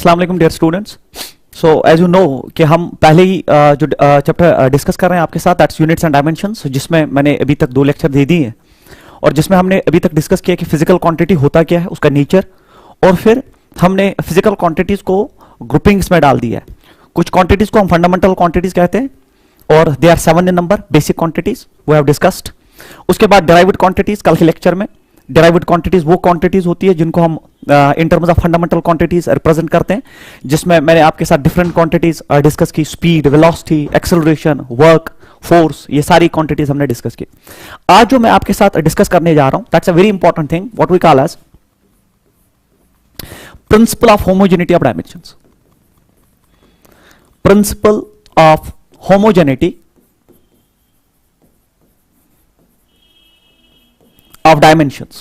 अस्सलाम वालेकुम dear students. So as you know कि हम पहले ही जो चैप्टर डिस्कस कर रहे हैं आपके साथ, दैट्स यूनिट्स एंड डायमेंशंस, जिसमें मैंने अभी तक 2 लेक्चर दे दिए हैं और जिसमें हमने अभी तक डिस्कस किया कि फिजिकल क्वांटिटी होता क्या है, उसका नेचर, और फिर हमने फिजिकल क्वांटिटीज को ग्रुपिंग्स में डाल दिया है। कुछ क्वांटिटीज को हम फंडामेंटल क्वांटिटीज कहते हैं और they are 7 in number, basic quantities we have discussed. उसके बाद डेराइव्ड क्वांटिटीज, कल के लेक्चर में डेराइव्ड क्वांटिटीज वो क्वांटिटीज होती है जिनको हम in terms of fundamental quantities represent करते हैं, जिसमें मैंने आपके साथ डिफरेंट क्वांटिटीज डिस्कस की, speed, velocity, acceleration, work, force, ये सारी क्वांटिटीज हमने डिस्कस की। आज जो मैं आपके साथ डिस्कस करने जा रहा हूं, that's a very important thing, what we call as principle of homogeneity of dimensions. Principle of homogeneity of dimensions।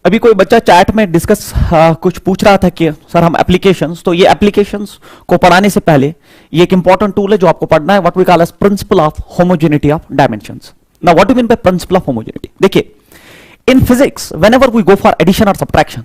अभी कोई बच्चा चैट में डिस्कस कुछ पूछ रहा था कि सर हम एप्लीकेशंस, तो ये एप्लीकेशंस को पढ़ाने से पहले ये एक इंपॉर्टेंट टूल है जो आपको पढ़ना है, what we call as principle of homogeneity of dimensions. Now what do mean by principle of homogeneity? देखिए, in physics whenever we go for addition और subtraction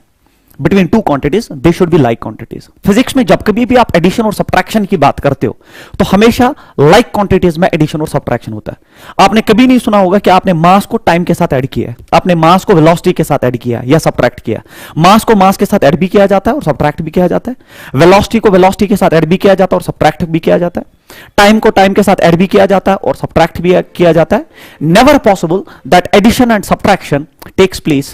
between 2 quantities, they should be like quantities. Physics में जब कभी भी आप addition और subtraction की बात करते हो तो हमेशा लाइक क्वांटिटीज में एडिशन और सब्ट्रैक्शन होता है। आपने कभी नहीं सुना होगा कि आपने मास को टाइम के साथ ऐड किया है, आपने मास को वेलोसिटी के साथ ऐड किया या सब्ट्रैक्ट किया। मास को मास के साथ ऐड भी किया जाता है और सब्ट्रैक्ट भी किया जाता है। वेलोसिटी को वेलोसिटी के साथ ऐड भी किया जाता है और सब्ट्रैक्ट भी किया जाता है। टाइम को टाइम के साथ ऐड भी किया जाता है और सब्ट्रैक्ट भी किया जाता है। Never possible that addition and subtraction takes place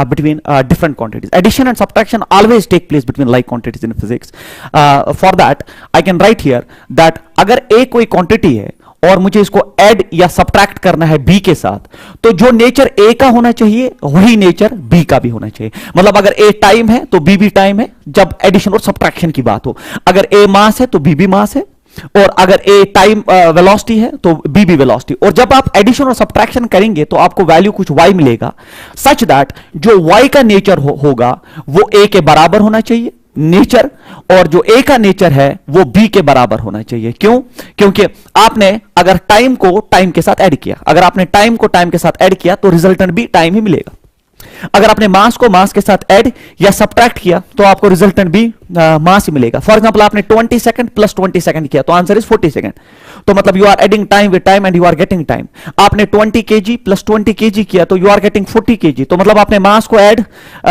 between different quantities. Addition and subtraction always take place between like quantities in physics. For that, I can write here that अगर A कोई quantity है और मुझे इसको add या subtract करना है B के साथ, तो जो नेचर A का होना चाहिए वही नेचर B का भी होना चाहिए। मतलब अगर A टाइम है तो B भी टाइम है जब एडिशन और सब्ट्रैक्शन की बात हो। अगर A मास है तो B भी मास है, और अगर A टाइम वेलोसिटी है तो B भी वेलोसिटी। और जब आप एडिशन और सब्ट्रैक्शन करेंगे तो आपको वैल्यू कुछ Y मिलेगा, सच दैट जो Y का नेचर होगा वो A के बराबर होना चाहिए नेचर, और जो A का नेचर है वो B के बराबर होना चाहिए। क्यों? क्योंकि आपने अगर टाइम को टाइम के साथ ऐड किया, अगर आपने टाइम को टाइम के साथ ऐड किया तो रिजल्टेंट भी टाइम ही मिलेगा। अगर आपने मास को मास के साथ ऐड या सब्ट्रैक्ट किया तो आपको रिजल्टेंट भी मास ही मिलेगा। फॉर एग्जांपल आपने 20 सेकंड प्लस 20 सेकंड किया तो आंसर इज 40 सेकंड, तो मतलब you are adding time with time and you are getting time. आपने 20 kg प्लस 20 kg किया तो यू आर गेटिंग 40 kg, तो मतलब आपने मास को ऐड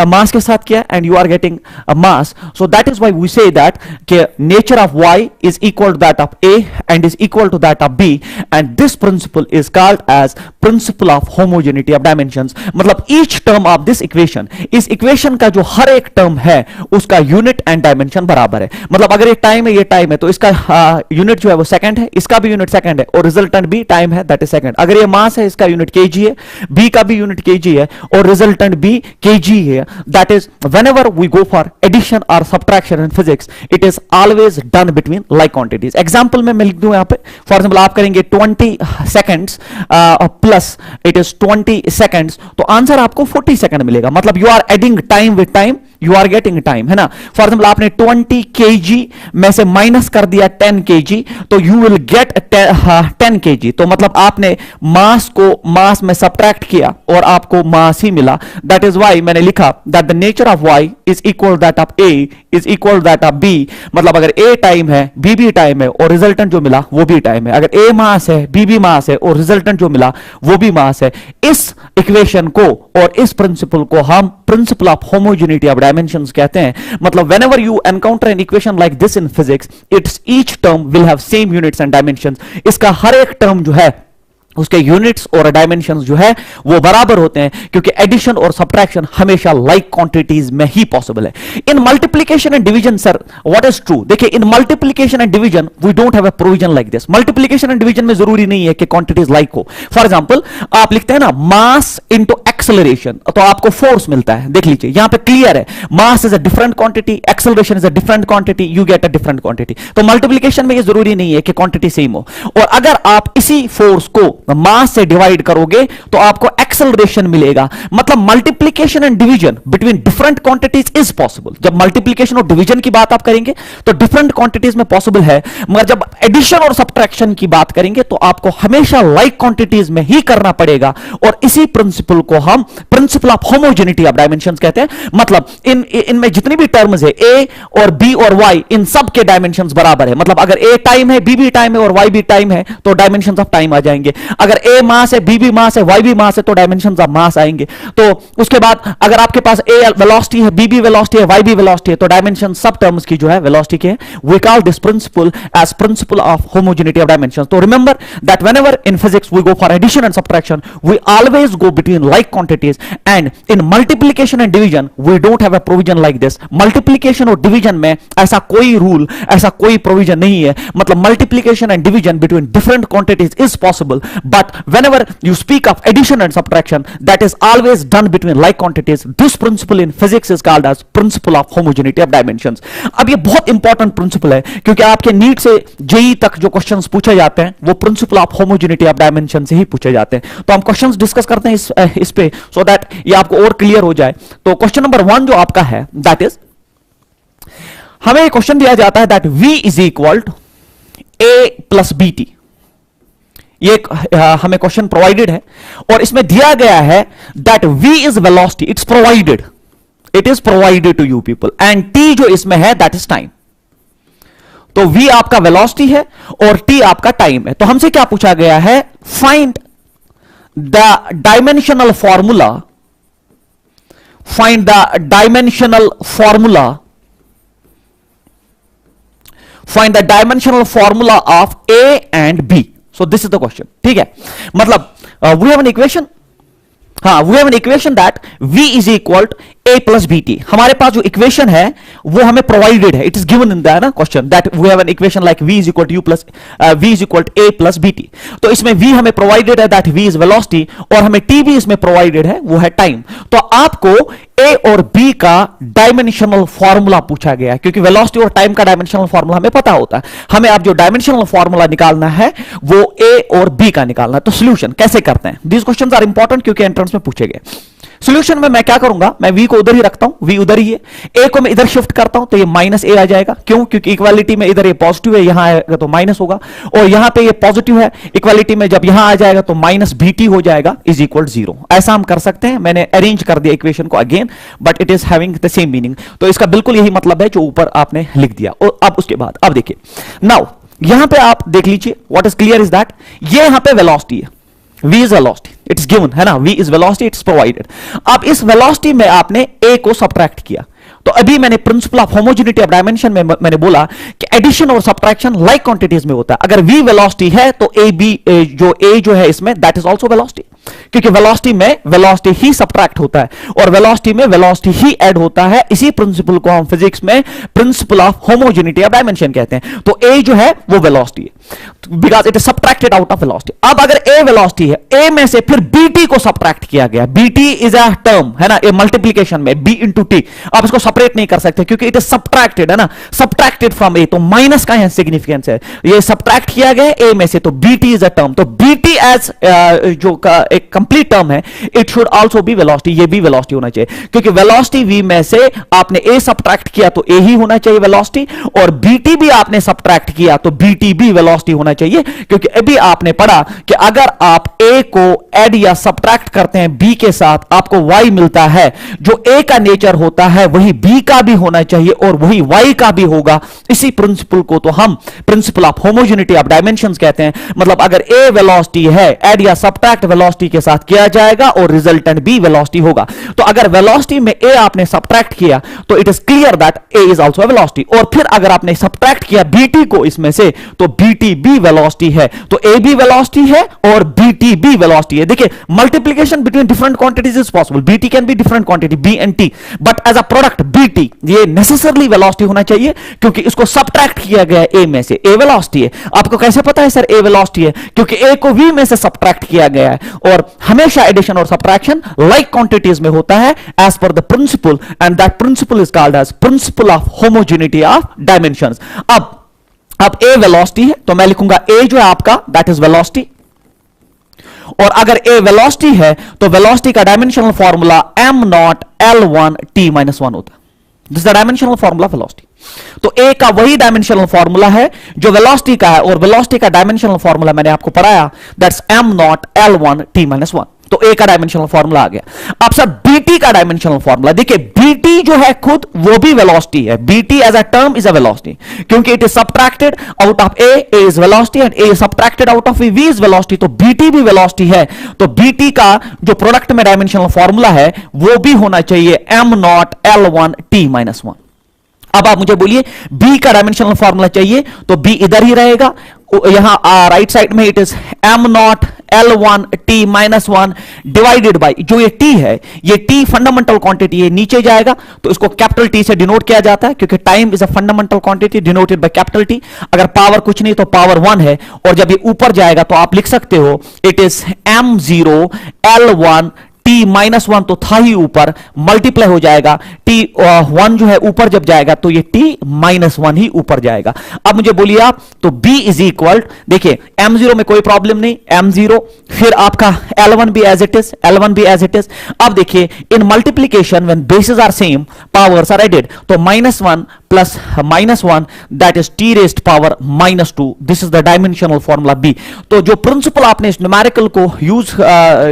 मास के साथ किया and you are getting mass. So that is why we say that कि nature of y is equal to that of a and is equal to that of b, and this principle is called as principle of homogeneity of dimensions. मतलब each term of this equation, इस equation का जो हर एक term है उसका unit and dimension बराबर है। मतलब अगर ये टाइम है, ये टाइम है, तो इसका यूनिट जो है वो सेकंड है, इसका भी यूनिट सेकंड है, और रिजल्टेंट भी टाइम है, दैट इज सेकंड। अगर ये मास है, इसका यूनिट केजी है, बी का भी यूनिट केजी है, और रिजल्टेंट भी केजी है। That is whenever we go for addition और subtraction in physics, it is always done between like quantities. Example में मैं लिख दूं यहां पे, फॉर एग्जांपल आप करेंगे 20 seconds plus it is 20 seconds, तो आंसर आपको 40 सेकंड मिलेगा। मतलब you are adding time with time, you are getting time, है ना। फॉर एग्जांपल आपने 20 kg में से माइनस कर दिया 10 kg, तो यू विल गेट 10 kg, तो मतलब आपने मास को मास में सब्ट्रैक्ट किया और आपको मास ही मिला। दैट इज व्हाई मैंने लिखा that the nature of y is equal that of a is equal that of b। मतलब अगर a टाइम है, b भी टाइम है, और रिजल्टेंट जो मिला वो भी टाइम है। अगर a मास है, b भी मास है, और रिजल्टेंट जो मिला वो भी मास है। इस इक्वेशन को और इस प्रिंसिपल को हम principle of homogeneity of dimensions कहते हैं। मतलब whenever you encounter an equation like this in physics, its each term will have same units and dimensions। इसका हर एक टर्म जो है उसके यूनिट्स और डायमेंशंस जो है वो बराबर होते हैं, क्योंकि एडिशन और सब्ट्रैक्शन हमेशा लाइक क्वांटिटीज में ही पॉसिबल है। In multiplication and division sir what is true? देखिए, in multiplication and division we don't have a provision like this. Multiplication and division में जरूरी नहीं है कि क्वांटिटीज लाइक हो। फॉर एग्जांपल आप लिखते हैं ना मास इनटू एक्सेलरेशन, तो आपको फोर्स मिलता है। देख लीजिए यहां पे क्लियर है, mass is a different quantity, acceleration is a different quantity, you get a different quantity. तो मल्टीप्लिकेशन में ये जरूरी नहीं है कि क्वांटिटी सेम हो। और अगर आप इसी फोर्स को मास से डिवाइड करोगे तो आपको एक्सेलरेशन मिलेगा। मतलब multiplication and division between different quantities is possible. जब मल्टीप्लीकेशन और डिवीजन की बात आप करेंगे तो डिफरेंट क्वांटिटीज में पॉसिबल है, मगर जब एडिशन और सब्ट्रैक्शन की बात करेंगे तो आपको हमेशा लाइक क्वांटिटीज में ही करना पड़ेगा। और इसी प्रिंसिपल को हम principle of homogeneity of dimensions कहते हैं। मतलब इनमें जितनी भी टर्म्स है ए और बी और वाई, इन सब के डायमेंशंस बराबर है। मतलब अगर ए टाइम है, बी भी टाइम है और वाई भी टाइम है तो डायमेंशंस ऑफ टाइम आ जाएंगे। अगर ए मास है, बी भी मास है, वाई भी मास है तो डायमेंशंस ऑफ मास आएंगे। तो उसके बाद अगर आपके पास ए वेलोसिटी है, बी भी वेलोसिटी है, वाई भी वेलोसिटी है तो डायमेंशन सब टर्म्स की जो है वेलोसिटी के, we call this principle as principle of homogeneity of dimensions. तो remember that whenever in physics we go for addition and subtraction we always go between like quantities, and in multiplication and division we don't have a provision like this. Multiplication और division में ऐसा कोई rule, ऐसा कोई provision नहीं है। मतलब multiplication and division between different quantities is possible, but whenever you speak of addition and subtraction, that is always done between like quantities. This principle in physics is called as principle of homogeneity of dimensions. अब ये बहुत important principle है क्योंकि आपके NEET से JEE तक जो questions पूछे जाते हैं वो principal of homogeneity of dimension से ही पूछे जाते हैं। तो हम क्वेश्चंस डिस्कस करते हैं इस पे सो दैट ये आपको और क्लियर हो जाए। तो क्वेश्चन नंबर 1 जो आपका है दैट इज, हमें एक क्वेश्चन दिया जाता है that v is equal to a plus B T. ये हमें क्वेश्चन प्रोवाइडेड है और इसमें दिया गया है that v is velocity, it's provided, it is provided to you people, and t जो इसमें है दैट इज टाइम। तो v आपका वेलोसिटी है और t आपका टाइम है। तो हमसे क्या पूछा गया है, find the dimensional formula, find the dimensional formula, find the dimensional formula of a and b। So this is the question, ठीक है। मतलब we have an equation, हाँ we have an equation that v is equal to a plus bt। हमारे पास जो equation है वो हमें provided है, it is given in the ना question that we have an equation like v is equal to u plus v is equal to a plus bt। तो इसमें v हमें प्रोवाइडेड है दैट v इज वेलोसिटी और हमें t भी इसमें provided है वो है टाइम। तो आपको a और b का डायमेंशनल फॉर्मूला पूछा गया है क्योंकि वेलोसिटी और टाइम का डायमेंशनल फॉर्मूला हमें पता होता है। हमें अब जो डायमेंशनल फॉर्मूला निकालना है वो a और b का निकालना है। तो सॉल्यूशन कैसे करते हैं, दीज क्वेश्चंस आर इंपॉर्टेंट क्योंकि एंट्रेंस में पूछे गए। सॉल्यूशन में मैं क्या करूंगा, मैं v को उधर ही रखता हूं, v उधर ही है, a को मैं इधर शिफ्ट करता हूं तो ये माइनस a आ जाएगा। क्यों, क्योंकि इक्वालिटी में इधर ये पॉजिटिव है, यहां आएगा तो माइनस होगा, और यहां पे ये पॉजिटिव है, इक्वालिटी में जब यहां आ जाएगा तो माइनस bt हो जाएगा इज इक्वल 0। ऐसा हम कर सकते हैं, मैंने अरेंज कर दिया इक्वेशन को again but it is having the same meaning. तो इसका बिल्कुल यही मतलब है जो ऊपर आपने लिख दिया। और अब उसके बाद अब देखिए, नाउ यहां पे आप देख लीजिए what is clear is that ये यहां पे वेलोसिटी है, v is velocity, it's given है ना, v is velocity, it's provided। अब इस वेलोसिटी में आपने a को सब्ट्रैक्ट किया तो अभी मैंने principal of homogeneity of dimension में मैंने बोला कि एडिशन और सब्ट्रैक्शन लाइक क्वांटिटीज में होता है। अगर v वेलोसिटी है तो a जो है इसमें दैट इज आल्सो वेलोसिटी, क्योंकि वेलोसिटी में वेलोसिटी ही सब्ट्रैक्ट होता है और वेलोसिटी में वेलोसिटी ही ऐड होता है। इसी प्रिंसिपल को हम फिजिक्स में principal of homogeneity of dimension कहते हैं। तो a जो है वो वेलोसिटी है because it is subtracted out of velocity. अब अगर a वेलोसिटी है, a में से फिर bt को सब्ट्रैक्ट किया गया, bt इज अ टर्म है ना, ए मल्टीप्लीकेशन में b इंटू टी, आप इसको सेपरेट नहीं कर सकते क्योंकि इट इज सब्ट्रैक्टेड है ना, सब्ट्रैक्टेड फ्रॉम a, तो माइनस का यहां सिग्निफिकेंस है, ये सब्ट्रैक्ट किया गया a में से, तो bt इज अ टर्म। तो bt एज जो एक कंप्लीट टर्म है it should also be velocity, ये भी वेलोसिटी होना चाहिए क्योंकि वेलोसिटी v में से आपने a सब्ट्रैक्ट किया तो a ही होना चाहिए वेलोसिटी, और bt भी आपने सब्ट्रैक्ट किया तो bt भी वेलोसिटी होना चाहिए क्योंकि अभी आपने पढ़ा कि अगर आप a को ऐड या सब्ट्रैक्ट करते हैं b के साथ आपको y मिलता है, जो a का नेचर होता है वही b का भी होना चाहिए और वही y का भी होगा। इसी प्रिंसिपल को तो हम principle of homogeneity of dimensions कहते हैं। मतलब अगर a वेलोसिटी है, ऐड या सब्ट्रैक्ट वेलोसिटी के साथ किया जाएगा और रिजल्टेंट b वेलोसिटी होगा। तो अगर वेलोसिटी में a आपने सब्ट्रैक्ट किया तो it is clear that a is also velocity, और फिर अगर आपने सब्ट्रैक्ट किया bt को इसमें से तो bt भी वेलोसिटी है, तो a भी वेलोसिटी है और bt भी वेलोसिटी है। देखिए multiplication between different quantities is possible, bt can be different quantity b and t, but as a product bt ये नेसेसरली वेलोसिटी होना चाहिए क्योंकि इसको सब्ट्रैक्ट किया गया है a में से, a वेलोसिटी है। आपको कैसे पता है सर a वेलोसिटी है, क्योंकि a को v में से सब्ट्रैक्ट किया गया है, और हमेशा एडिशन और सब्ट्रैक्शन लाइक क्वांटिटीज में होता है as per the principle, and that principle is called as principle of homogeneity of dimensions. अब a वेलोसिटी है तो मैं लिखूंगा a जो है आपका दैट इज वेलोसिटी, और अगर a वेलोसिटी है तो वेलोसिटी का dimensional formula m naught L1 t minus 1 होता है। This the dimensional formula velocity. तो a का वही डायमेंशनल फॉर्मूला है जो वेलोसिटी का है, और वेलोसिटी का डायमेंशनल फॉर्मूला मैंने आपको पढ़ाया, that's m naught L1 t minus 1। तो a का डायमेंशनल फॉर्मूला आ गया। अब सर bt का डायमेंशनल फॉर्मूला देखिए, bt जो है खुद वो भी वेलोसिटी है। bt as a term is a velocity, क्योंकि it is subtracted out of a is velocity and a is subtracted out of v is velocity. तो bt भी वेलोसिटी है। तो bt का जो प्रोडक्ट में डायमेंशनल फॉर्मूला है वो भी होना चाहिए m naught L1 t minus 1। अब आप मुझे बोलिए b का डायमेंशनल फॉर्मूला चाहिए, तो b इधर ही रहेगा, यहां राइट साइड में it is m naught L1 t minus 1 divided by, जो ये t है, ये t फंडामेंटल क्वांटिटी है, नीचे जाएगा तो इसको कैपिटल T से डिनोट किया जाता है, क्योंकि time is a fundamental quantity denoted by capital T। अगर पावर कुछ नहीं तो पावर 1 है, और जब ये ऊपर जाएगा तो आप लिख सकते हो it is m0 L1 t minus 1, तो था ही ऊपर, मल्टीप्लाई हो जाएगा t1 जो है ऊपर जब जाएगा तो ये t माइनस 1 ही ऊपर जाएगा। अब मुझे बोलिए आप, तो b इज इक्वल, देखिए m0 में कोई प्रॉब्लम नहीं, m0, फिर आपका L1 भी एज इट इज, L1 भी एज इट इज। अब देखिए in multiplication when basis are same powers are added, तो minus 1 plus minus 1 that is t raised power minus 2। This is the dimensional formula b। तो जो principal आपने इस numerical को use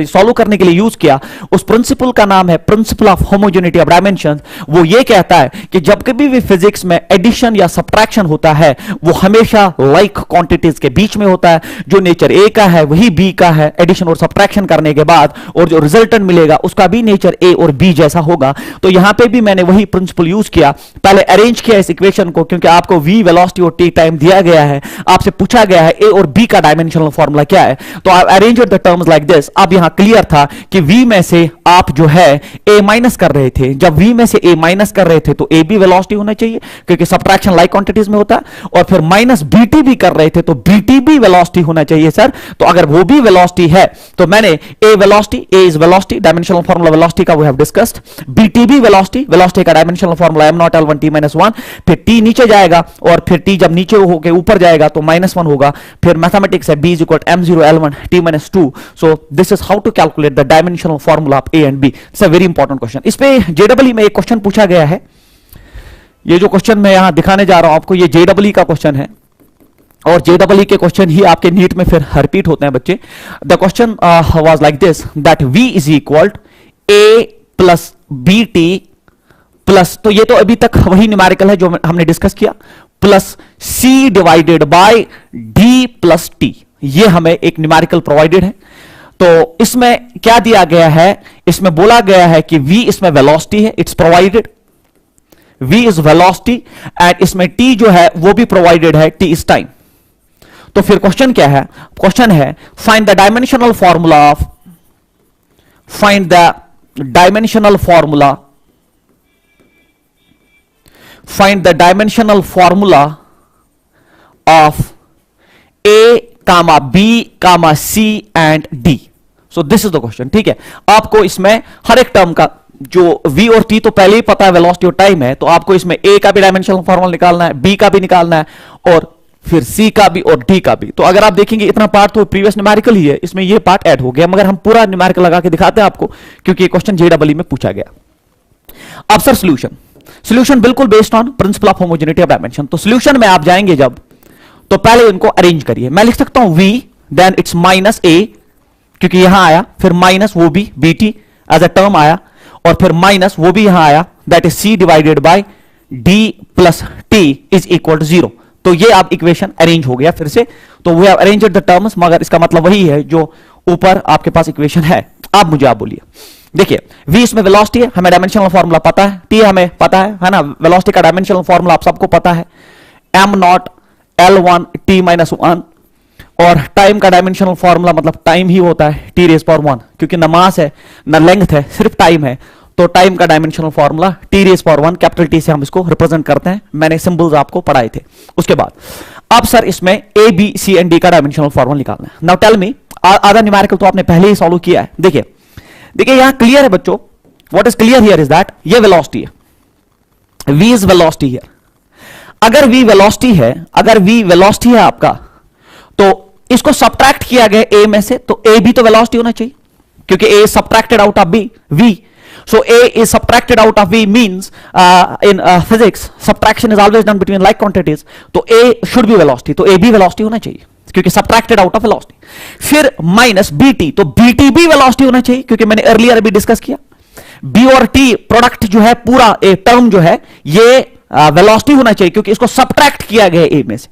solve करने के लिए यूज किया, उस प्रिंसिपल का नाम है principal of homogeneity of dimensions. वो ये कहता है कि जब कभी भी फिजिक्स में एडिशन या सब्ट्रैक्शन होता है वो हमेशा लाइक क्वांटिटीज के बीच में होता है। जो नेचर a का है वही b का है एडिशन और सब्ट्रैक्शन करने के बाद, और जो रिजल्टेंट मिलेगा उसका भी नेचर a और b जैसा होगा। तो यहां पे भी मैंने वही प्रिंसिपल यूज किया, पहले अरेंज किया इस इक्वेशन को, क्योंकि आपको v वेलोसिटी और t टाइम दिया गया है, आपसे पूछा गया है a और b का डायमेंशनल फॉर्मूला क्या है, तो आप arrange the terms like this. अब यहां क्लियर था कि v में से आप जो है a माइनस कर रहे थे, जब v में से a माइनस कर रहे थे तो a भी वेलोसिटी होना चाहिए, क्योंकि सब्ट्रैक्शन लाइक क्वांटिटीज में होता है, और फिर माइनस bt भी कर रहे थे तो bt भी वेलोसिटी होना चाहिए सर। तो अगर वो भी वेलोसिटी है तो मैंने a velocity, a is velocity, dimensional formula velocity का वी हैव डिस्कस्ड, bt भी वेलोसिटी, वेलोसिटी का dimensional formula m naught L1 t minus 1, फिर t नीचे जाएगा, और फिर t जब नीचे होके ऊपर जाएगा तो माइनस 1 होगा। फिर मैथमेटिक्स है b is equal m0 L1 t minus 2। So this is how to calculate the dimensional formula of a and b। It's a very important question. इस पे JEE में एक क्वेश्चन पूछा गया है, ये जो क्वेश्चन मैं यहां दिखाने जा रहा हूं आपको, ये JEE का क्वेश्चन है, और JEE के क्वेश्चन ही आपके नीट में फिर रिपीट होते हैं बच्चे। The question was like this, that v is equal a plus bt plus, तो ये तो अभी तक वही न्यूमेरिकल है जो हमने डिस्कस किया, plus c divided by d plus t। ये हमें एक न्यूमेरिकल प्रोवाइडेड है। तो इसमें क्या दिया गया है, इसमें बोला गया है कि v इसमें वेलोसिटी है, it's provided, v is velocity, and इसमें t जो है वो भी प्रोवाइडेड है, t इज टाइम। तो फिर क्वेश्चन क्या है, क्वेश्चन है find the dimensional formula of, find the dimensional formula, find the dimensional formula of a comma b comma c and d। So this is the question. ठीक है, आपको इसमें हर एक टर्म का जो v और t तो पहले ही पता है, वेलोसिटी और टाइम है, तो आपको इसमें a का भी डायमेंशनल फॉर्मूला निकालना है, b का भी निकालना है, और फिर c का भी और d का भी। तो अगर आप देखेंगे इतना पार्ट तो प्रीवियस न्यूमेरिकल ही है, इसमें ये पार्ट ऐड हो गया, मगर हम पूरा न्यूमेरिकल लगा के दिखाते हैं आपको, क्योंकि ये क्वेश्चन JEE में पूछा गया। अब सर सॉल्यूशन बिल्कुल based on principal of homogeneity of dimension. तो सॉल्यूशन में आप जाएंगे जब, तो पहले इनको अरेंज करिए। मैं लिख सकता हूं v, then it's minus a, क्योंकि यहां आया, फिर माइनस वो भी bt एज अ टर्म आया, और फिर माइनस वो भी यहां आया, that is c divided by d plus t is equal to 0। तो ये आप इक्वेशन अरेंज हो गया फिर से। तो we have arranged the terms, मगर इसका मतलब वही है जो ऊपर आपके पास इक्वेशन है। अब मुझे आप बोलिए, देखिए v इसमें वेलोसिटी है, हमें डायमेंशनल फॉर्मूला पता है, t हमें पता है ना, वेलोसिटी का डायमेंशनल फॉर्मूला आप सबको पता है, m naught L1 t minus 1, और टाइम का डायमेंशनल फॉर्मूला मतलब टाइम ही होता है, t रेज पावर 1, क्योंकि न मास है न लेंथ है, सिर्फ टाइम है। तो टाइम का dimensional formula t raise power 1, capital T से हम इसको रिप्रेजेंट करते हैं, मैंने सिंबल्स आपको पढ़ाए थे। उसके बाद अब सर इसमें a b c and d का डायमेंशनल फॉर्मूला निकालना है। नाउ टेल मी, आधा न्यूमेरिकल तो आपने पहले ही सॉल्व किया है। देखिए यहां क्लियर है बच्चों, what is clear here is that ये वेलोसिटी है, v इज वेलोसिटी हियर। अगर v वेलोसिटी है, अगर v वेलोसिटी है आपका, तो इसको सब्ट्रैक्ट किया गया ए में से, तो ए भी तो वेलोसिटी होना चाहिए, क्योंकि A subtracted out of B, V. So A is subtracted out of V means in physics subtraction is always done between like quantities. तो A should be velocity, तो A भी velocity होना चाहिए क्योंकि subtracted out of velocity. फिर minus BT, तो BT भी velocity होना चाहिए क्योंकि मैंने earlier अभी डिस्कस किया B और T प्रोडक्ट जो है पूरा A टर्म जो है ये velocity होना चाहिए क्योंकि इसको subtract किया गया A में से.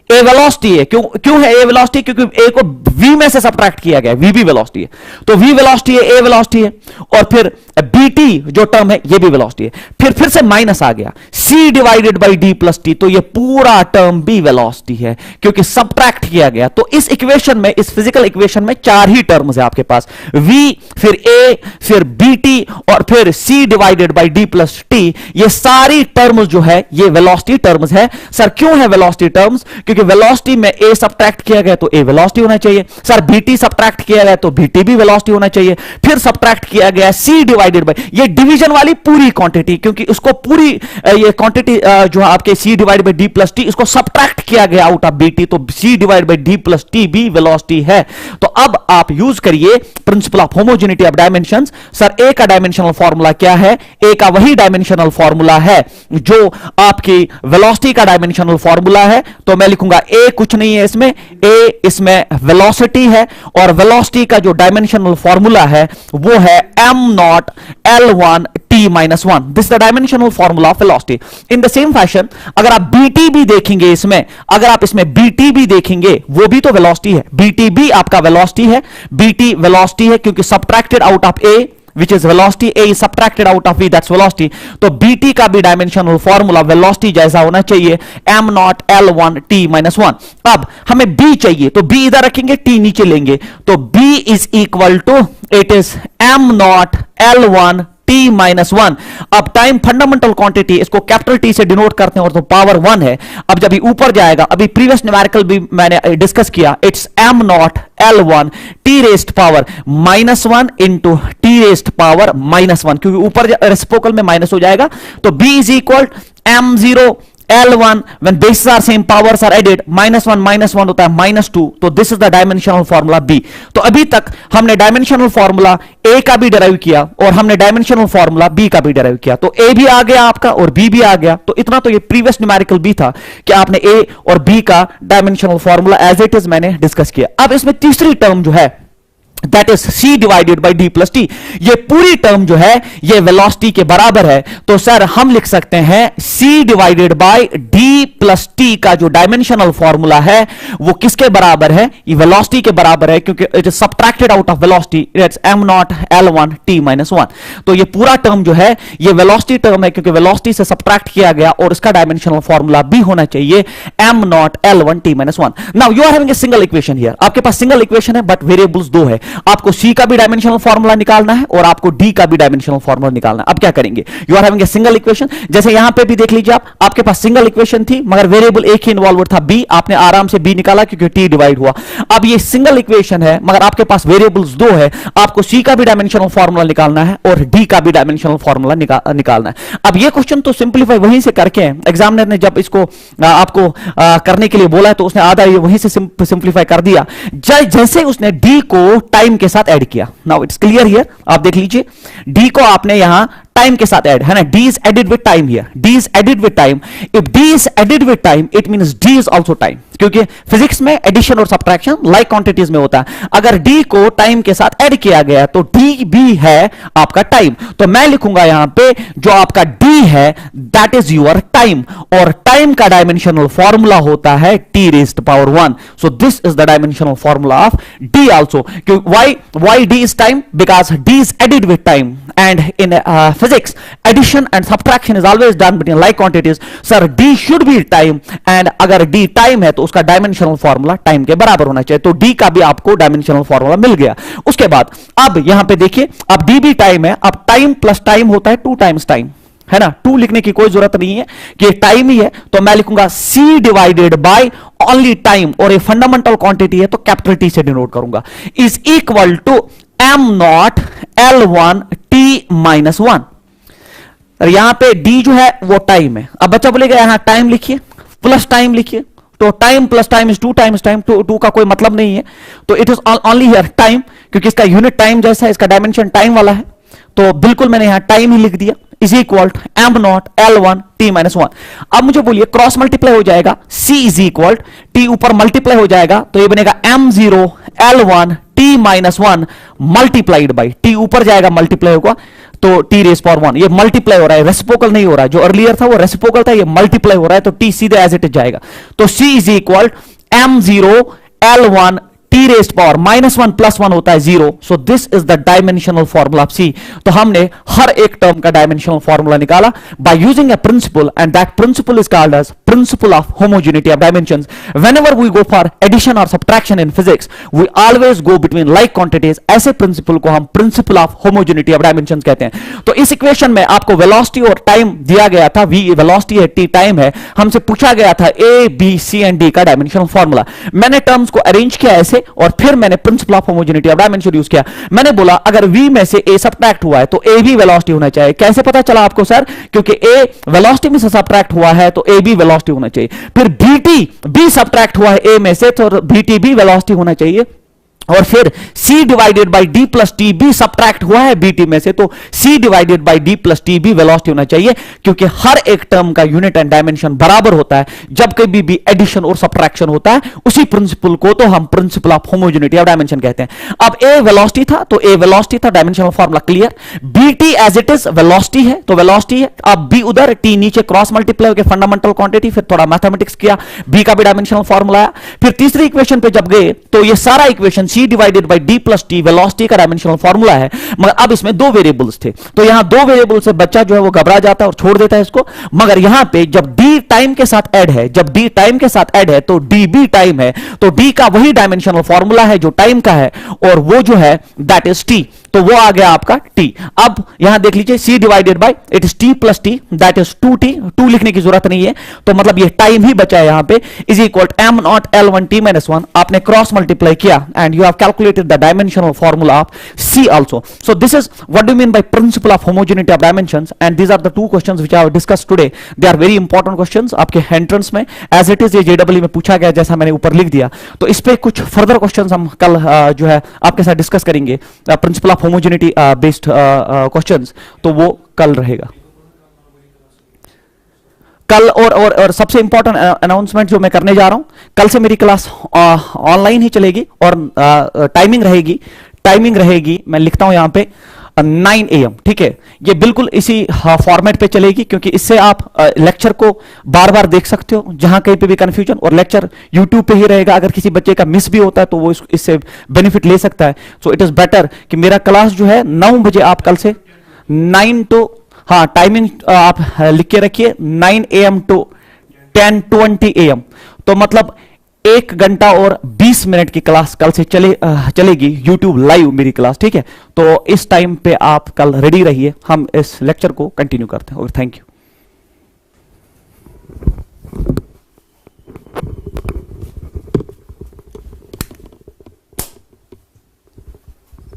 ए वेलोसिटी है, क्यों है ए वेलोसिटी? क्योंकि ए को वी में से सब्ट्रैक्ट किया गया, वी भी वेलोसिटी है, तो वी वेलोसिटी है, ए वेलोसिटी है, और फिर बीटी जो टर्म है ये भी वेलोसिटी है. फिर से माइनस आ गया, C divided by D plus T, तो ये पूरा टर्म भी वेलोसिटी है क्योंकि सब्ट्रैक्ट किया गया. तो इस इक्वेशन में, इस फिजिकल इक्वेशन में चार ही टर्म्स है आपके पास, वी, फिर ए, फिर बीटी और फिर C divided by D plus T. ये सारी टर्म्स जो है ये वेलोसिटी टर्म्स है. सर क्यों है वेलोसिटी टर्म्स? क्योंकि वेलोसिटी में ए सब्ट्रैक्ट किया गया तो ए वेलोसिटी होना चाहिए. सर बीटी सब्ट्रैक्ट किया गया तो बीटी भी वेलोसिटी होना चाहिए. फिर सब्ट्रैक्ट किया गया सी डिवाइडेड बाय, ये डिवीजन वाली पूरी क्वांटिटी, क्योंकि इसको पूरी ये क्वांटिटी जो आपके C divided by D plus T, इसको सब्ट्रैक्ट किया गया आउट ऑफ बीटी, तो C divided by D plus T भी वेलोसिटी है. तो अब आप यूज करिए principle of homogeneity of dimensions. Sir A का डायमेंशनल फॉर्मूला क्या है? ए का वही डायमेंशनल फॉर्मूला है जो आपकी वेलोसिटी का डायमेंशनल फॉर्मूला है. तो मैं लिखूंगा ए कुछ नहीं है इसमें, ए इसमें वेलोसिटी है और वेलोसिटी का जो डायमेंशनल फॉर्मूला है वो है m naught L1 t minus 1. This is the dimensional formula of velocity. In the same fashion अगर आप बीटी भी देखेंगे इसमें, अगर आप इसमें बीटी भी देखेंगे वो भी तो वेलोसिटी है, बीटी भी आपका वेलोसिटी है, बीटी वेलोसिटी है क्योंकि subtracted out of A which is velocity, A is subtracted out of V, that's velocity. तो BT का भी डायमेंशनल फॉर्मूला वेलोसिटी जैसा होना चाहिए, m naught L1 t minus 1. अब हमें B चाहिए तो B इधर रखेंगे, T नीचे लेंगे, तो B is equal to, it is m naught L1 t minus 1. अब टाइम फंडामेंटल क्वांटिटी, इसको कैपिटल टी से डिनोट करते हैं और तो पावर 1 है. अब जब ये ऊपर जाएगा, अभी प्रीवियस न्यूमेरिकल भी मैंने डिस्कस किया, it's m naught L1 t raised power -1 into t raised power -1, क्योंकि ऊपर रेसिप्रोकल में माइनस हो जाएगा. तो b is equal m0 L1 when bases are same, powers are added, -1 होता है -2. तो this is the dimensional formula B. तो अभी तक हमने डायमेंशनल फॉर्मूला A का भी डिराइव किया और हमने डायमेंशनल फॉर्मूला B का भी डिराइव किया. तो A भी आ गया आपका और B भी आ गया. तो इतना तो ये प्रीवियस न्यूमेरिकल भी था कि आपने A और B का dimensional formula as it is मैंने डिस्कस किया. अब इसमें तीसरी टर्म जो है that is C divided by D plus T, ये पूरी टर्म जो है ये वेलोसिटी के बराबर है. तो सर हम लिख सकते हैं C divided by D plus T का जो डायमेंशनल फॉर्मूला है वो किसके बराबर है? ये वेलोसिटी के बराबर है क्योंकि it is subtracted out of velocity, it's m naught L1 t minus 1. तो ये पूरा टर्म जो है ये वेलोसिटी टर्म है क्योंकि वेलोसिटी से सब्ट्रैक्ट किया गया और इसका डायमेंशनल फॉर्मूला भी होना चाहिए m naught L1 t minus 1. Now you are having a single equation here, आपके पास सिंगल इक्वेशन है बट वेरिएबल्स दो है. आपको C का भी डायमेंशनल फॉर्मूला निकालना है और आपको D का भी डायमेंशनल फॉर्मूला निकालना है. अब क्या करेंगे? You are having a single equation, जैसे यहां पे भी देख लीजिए आपके पास सिंगल इक्वेशन थी मगर वेरिएबल एक ही इन्वॉल्व था B, आपने आराम से B निकाला क्योंकि T डिवाइड हुआ. अब ये सिंगल इक्वेशन है मगर आपके पास वेरिएबल्स दो है, आपको C का भी डायमेंशनल फॉर्मूला निकालना है और D का भी डायमेंशनल फॉर्मूला निकालना है. अब ये क्वेश्चन तो सिंपलीफाई वहीं से करके, एग्जामिनर ने जब इसको आपको करने के लिए बोला तो उसने आधा ये वहीं से सिंपलीफाई कर दिया जैसे उसने D को टाइम के साथ ऐड किया. नाउ इट्स क्लियर हियर, आप देख लीजिए D को आपने यहां टाइम के साथ ऐड है ना, D is added with time here, D is added with time. If D is added with time it means D is also time, क्योंकि फिजिक्स में एडिशन और सब्ट्रैक्शन लाइक क्वांटिटीज में होता है. अगर D को टाइम के साथ ऐड किया गया तो D भी है आपका टाइम. तो मैं लिखूंगा यहां पे जो आपका D है दैट इज योर टाइम और टाइम का डायमेंशनल फॉर्मूला होता है T raised power 1. So this is the dimensional formula of D also. Why D is time? Because D is added with time and in physics addition and subtraction is always done between like quantities. Sir D should be time and अगर D time है तो उसका dimensional formula time के बराबर होना चाहिए. तो D का भी आपको डायमेंशनल फॉर्मूला मिल गया. उसके बाद अब यहां पे देखिए, अब D भी टाइम है, अब टाइम प्लस टाइम होता है 2 टाइम्स टाइम, है ना. 2 लिखने की कोई जरूरत नहीं है कि टाइम ही है, तो मैं लिखूंगा C divided by only time और ये फंडामेंटल क्वांटिटी है तो कैपिटल T से डिनोट करूंगा, is equal to m naught L1 t minus 1. यहां पे D जो है वो टाइम है. अब बच्चा बोलेगा यहां टाइम लिखिए प्लस टाइम लिखिए तो time plus time is 2 times time, two का कोई मतलब नहीं है, तो it is only here time, क्योंकि इसका यूनिट टाइम जैसा है, इसका डायमेंशन टाइम वाला है, तो बिल्कुल मैंने यहां टाइम ही लिख दिया, is equal am not L1 t minus 1। अब मुझे बोलिए क्रॉस मल्टीप्लाई हो जाएगा, c इज इक्वल t ऊपर मल्टीप्लाई हो जाएगा, तो ये बनेगा m0 L1 t minus 1 multiplied by, t ऊपर जाएगा मल्टीप्लाई होगा तो t रेस पावर 1, ये मल्टीप्लाई हो रहा है, रेसिप्रोकल नहीं हो रहा है, जो अर्लियर था वो रेसिप्रोकल था, ये मल्टीप्लाई हो रहा है, तो t सीधे एज इट इज जाएगा, तो c is equal m0 L1 t raised power minus 1 plus 1 होता है 0, so this is the dimensional formula of c। तो हमने हर एक टर्म का डायमेंशनल फॉर्मूला निकाला by using a principle, and that principle is called as principle of homogeneity of dimensions. Whenever we go for addition और subtraction in physics, we always go between like quantities, ऐसे principle को हम principle of homogeneity of dimensions कहते हैं। तो इस equation में आपको वेलोसिटी और टाइम दिया गया था, v वेलोसिटी है, t टाइम है, हमसे पूछा गया था a b c and d का डायमेंशनल फॉर्मूला। मैंने टर्म्स को अरेंज किया ऐसे, और फिर मैंने principal of homogeneity of dimension use किया। मैंने बोला अगर v में से a सब्ट्रैक्ट हुआ है तो a भी वेलोसिटी होना चाहिए। कैसे पता चला आपको सर? क्योंकि a वेलोसिटी में से सब्ट्रैक्ट हुआ है तो a भी वेलोसिटी होना चाहिए। फिर bt b सब्ट्रैक्ट हुआ है a में से तो bt भी वेलोसिटी होना चाहिए। और फिर c divided by d plus T भी सब्ट्रैक्ट हुआ है bt में से, तो c divided by d plus T भी वेलोसिटी होना चाहिए, क्योंकि हर एक टर्म का यूनिट एंड डायमेंशन बराबर होता है जब कभी भी एडिशन और सब्ट्रैक्शन होता है। उसी प्रिंसिपल को तो हम principle of homogeneity of dimension कहते हैं। अब a वेलोसिटी था तो a वेलोसिटी था, dimensional formula clear. bt as it is velocity है तो वेलोसिटी है। अब b उधर, t नीचे, क्रॉस मल्टीप्लाई होकर फंडामेंटल क्वांटिटी, फिर थोड़ा मैथमेटिक्स किया, b का भी डायमेंशनल फॉर्मूला आया। फिर तीसरी इक्वेशन पे जब गए तो ये सारा equation c divided by d plus T velocity का डायमेंशनल फॉर्मूला है, मगर अब इसमें दो वेरिएबल्स थे, तो यहां दो वेरिएबल से बच्चा जो है वो घबरा जाता है और छोड़ देता है इसको। मगर यहां पे जब d टाइम के साथ ऐड है, जब d टाइम के साथ ऐड है तो d भी टाइम है, तो d का वही डायमेंशनल फॉर्मूला है जो टाइम का है, और वो जो है दैट इज t, तो वो आ गया आपका t। अब यहां देख लीजिए c divided bye it is t plus T, that is 2t, 2 लिखने की जरूरत नहीं है, तो मतलब ये टाइम ही बचा है यहां पे, is equal m naught L1 t minus 1। आपने क्रॉस मल्टीप्लाई किया and you have calculated the dimensional formula of c also. So this is what do mean by principle of homogeneity of dimensions, and these are the two questions which I have discussed today. They are very important questions आपके entrance में, as it is ये जेडब्ल्यू में पूछा गया जैसा मैंने ऊपर लिख दिया। तो इस पे कुछ फर्दर क्वेश्चंस हम कल जो है आपके साथ डिस्कस करेंगे, principal of homogeneity based questions, तो वो कल रहेगा। कल और सबसे इंपॉर्टेंट अनाउंसमेंट जो मैं करने जा रहा हूं, कल से मेरी क्लास ऑनलाइन ही चलेगी और टाइमिंग रहेगी मैं लिखता हूं यहां पे 9 AM, ठीक है। ये बिल्कुल इसी फॉर्मेट पे चलेगी, क्योंकि इससे आप लेक्चर को बार बार देख सकते हो जहां कहीं पे भी कंफ्यूजन, और लेक्चर यूट्यूब पे ही रहेगा। अगर किसी बच्चे का मिस भी होता है तो वो इससे बेनिफिट ले सकता है। सो इट इज बेटर कि मेरा क्लास जो है 9 बजे, आप कल से 9 to, हाँ टाइमिंग आप लिख के रखिए 9 AM to 10:20 AM, तो मतलब 1 घंटा और 20 मिनट की क्लास कल से चलेगी यूट्यूब लाइव मेरी क्लास, ठीक है। तो इस टाइम पे आप कल रेडी रहिए, हम इस लेक्चर को कंटिन्यू करते हैं। और थैंक यू।